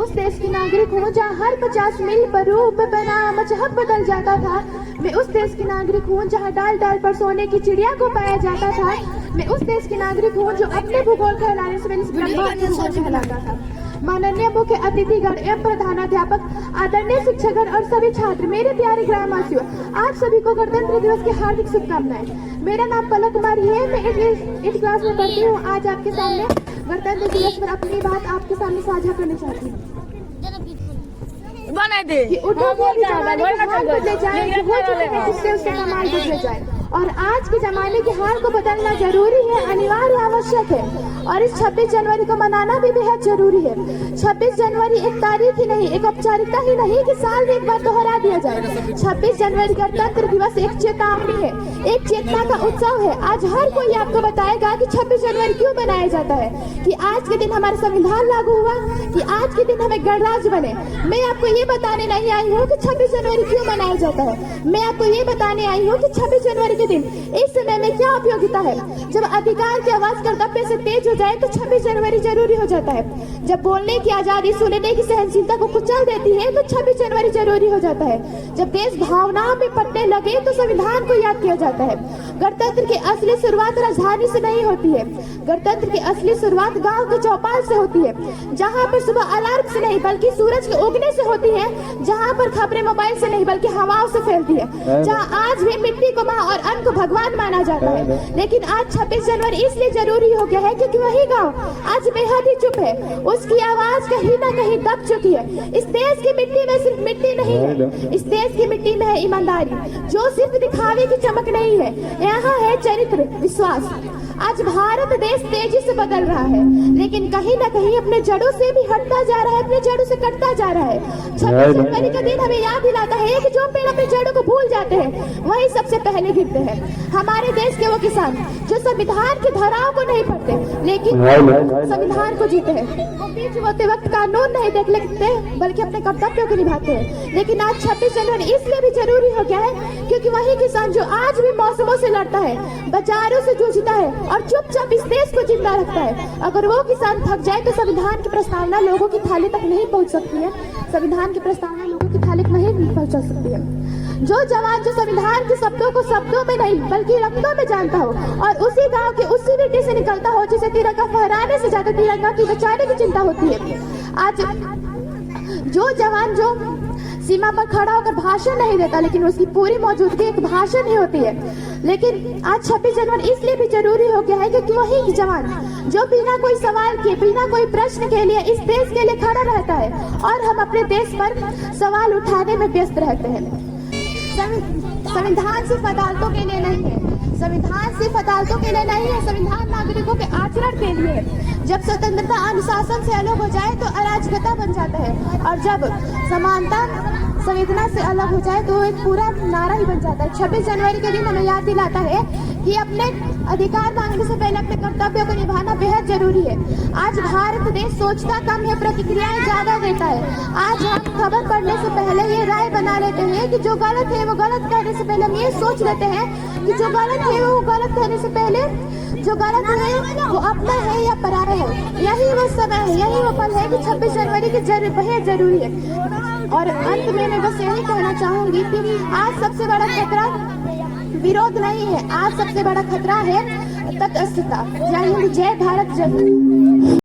उस देश की नागरिक हूँ जहाँ हर 50 मील पर रूप बना मजहब बदल जाता था। मैं उस देश की नागरिक हूँ जहाँ डाल डाल पर सोने की चिड़िया को पाया जाता था। मैं उस देश की नागरिक हूँ जो अपने भूगोल कहलाने से भूगोल कहलाता था। माननीय मुख्य अतिथिगण एवं प्रधानाध्यापक, आदरणीय शिक्षकगण और सभी छात्र, मेरे प्यारे ग्रामवासियों, आप सभी को गणतंत्र दिवस की हार्दिक शुभकामनाएं। मेरा नाम पलक कुमारी है। मैं 8th क्लास में पढ़ती हूँ। आज आपके सामने गणतंत्र दिवस पर अपनी बात आपके सामने साझा करना चाहती हूँ। उससे कमाल बदले जाए और आज के जमाने की हाल को बदलना जरूरी है, अनिवार्य आवश्यक है। और इस 26 जनवरी को मनाना भी बेहद जरूरी है। 26 जनवरी एक तारीख ही नहीं, एक औपचारिकता ही नहीं कि साल में एक बार दोहरा दिया जाए। 26 जनवरी गणतंत्र दिवस एक चेतावनी है, एक चेतना का उत्सव है। आज हर कोई आपको बताएगा कि 26 जनवरी क्यों मनाया जाता है, कि आज के दिन हमारा संविधान लागू हुआ, कि आज के दिन हमें गणराज्य बने। मैं आपको ये बताने नहीं आई हूँ कि 26 जनवरी क्यों मनाया जाता है। मैं आपको ये बताने आई हूँ कि 26 जनवरी के दिन इस समय में क्या उपयोगिता है। जब अधिकार की आवाज कर्तव्य से तेज हो जाए तो 26 जनवरी जरूरी हो जाता है। जब बोलने की आजादी, सुनने की सहनशीलता को कुचल देती है तो 26 जनवरी जरूरी हो जाता है। जब देश भावनाओं में पड़ने लगे तो संविधान को याद किया जाता है। गणतंत्र की असली शुरुआत राजधानी से नहीं होती है। गणतंत्र की असली शुरुआत गांव के चौपाल से होती है, जहां पर सुबह अलार्म से नहीं बल्कि सूरज के उगने से होती है, जहां पर खबरें मोबाइल से नहीं बल्कि हवाओं से फैलती है, जहां आज भी मिट्टी को माँ और अन्न को भगवान माना जाता है। लेकिन आज 26 जनवरी इसलिए जरूरी हो गया है क्योंकि वही गांव आज बेहद ही चुप है। उसकी आवाज कहीं ना कहीं दब चुकी है। इस देश की मिट्टी में सिर्फ मिट्टी नहीं है, इस देश की मिट्टी में है ईमानदारी, जो सिर्फ दिखावे की चमक नहीं है, यहाँ है चरित्र, विश्वास। आज भारत देश तेजी से बदल रहा है, लेकिन कहीं ना कहीं अपने जड़ों से भी हटता जा रहा है, अपने जड़ों से कटता जा रहा है। 26 जनवरी का दिन हमें याद दिलाता है कि जो पेड़ अपनी जड़ों को भूल जाते हैं वही सबसे पहले गिरते हैं। हमारे देश के वो किसान जो संविधान की धाराओं को नहीं पढ़ते लेकिन संविधान को जीते हैं, वो बीच होते वक्त कानून नहीं देख लेते बल्कि अपने कर्तव्यों को निभाते हैं। लेकिन आज 26 जनवरी इसलिए भी जरूरी हो गया है क्योंकि वही किसान जो आज भी मौसमों से लड़ता है, बाजारों से जूझता है और चुपचाप इस देश को जिंदा रखता है, अगर वो किसान थक जाए तो संविधान की प्रस्तावना लोगों की थाली तक नहीं पहुंच सकती है। संविधान की प्रस्तावना लोगों की थाली तक नहीं पहुंच सकती है। जो जवान जो संविधान के शब्दों को शब्दों में नहीं बल्कि रंगों में जानता हो और उसी गांव के उसी बेटे से निकलता हो जिसे तिरंगा फहराने से ज्यादा तिरंगा की बचाने की चिंता होती है। आज जो जवान जो सीमा पर खड़ा होकर भाषण नहीं देता लेकिन उसकी पूरी मौजूदगी एक भाषण ही होती है। लेकिन आज 26 जनवरी इसलिए भी जरूरी हो गया है क्योंकि वही जवान जो बिना कोई सवाल के, बिना कोई प्रश्न के लिए इस देश के लिए खड़ा रहता है और हम अपने देश पर सवाल उठाने में व्यस्त रहते हैं। संविधान सिर्फ अदालतों के लिए नहीं है, संविधान सिर्फ अदालतों के लिए नहीं है, संविधान नागरिकों के आचरण के लिए है। जब स्वतंत्रता अनुशासन से अलग हो जाए तो अराजकता बन जाता है और जब समानता संवेदना से अलग हो जाए तो एक पूरा नारा ही बन जाता है। 26 जनवरी के दिन हमें याद दिलाता है कि अपने अधिकार मांगने से पहले अपने कर्तव्यों को निभाना बेहद जरूरी है। आज भारत देश सोचता कम है, प्रतिक्रियाएं ज्यादा देता है। आज हम खबर पढ़ने से पहले ये राय बना लेते हैं कि जो गलत है वो गलत कहने से पहले हम ये सोच लेते हैं कि जो गलत है वो गलत कहने से पहले जो गलत है वो अपना है या पराया है। यही वो समय है, यही वो पल है कि 26 जनवरी की बेहद जरूरी है। और अंत में मैं बस यही कहना चाहूंगी कि आज सबसे बड़ा खतरा विरोध नहीं है, आज सबसे बड़ा खतरा है तटस्थता। जय हिंद, जय भारत, जय।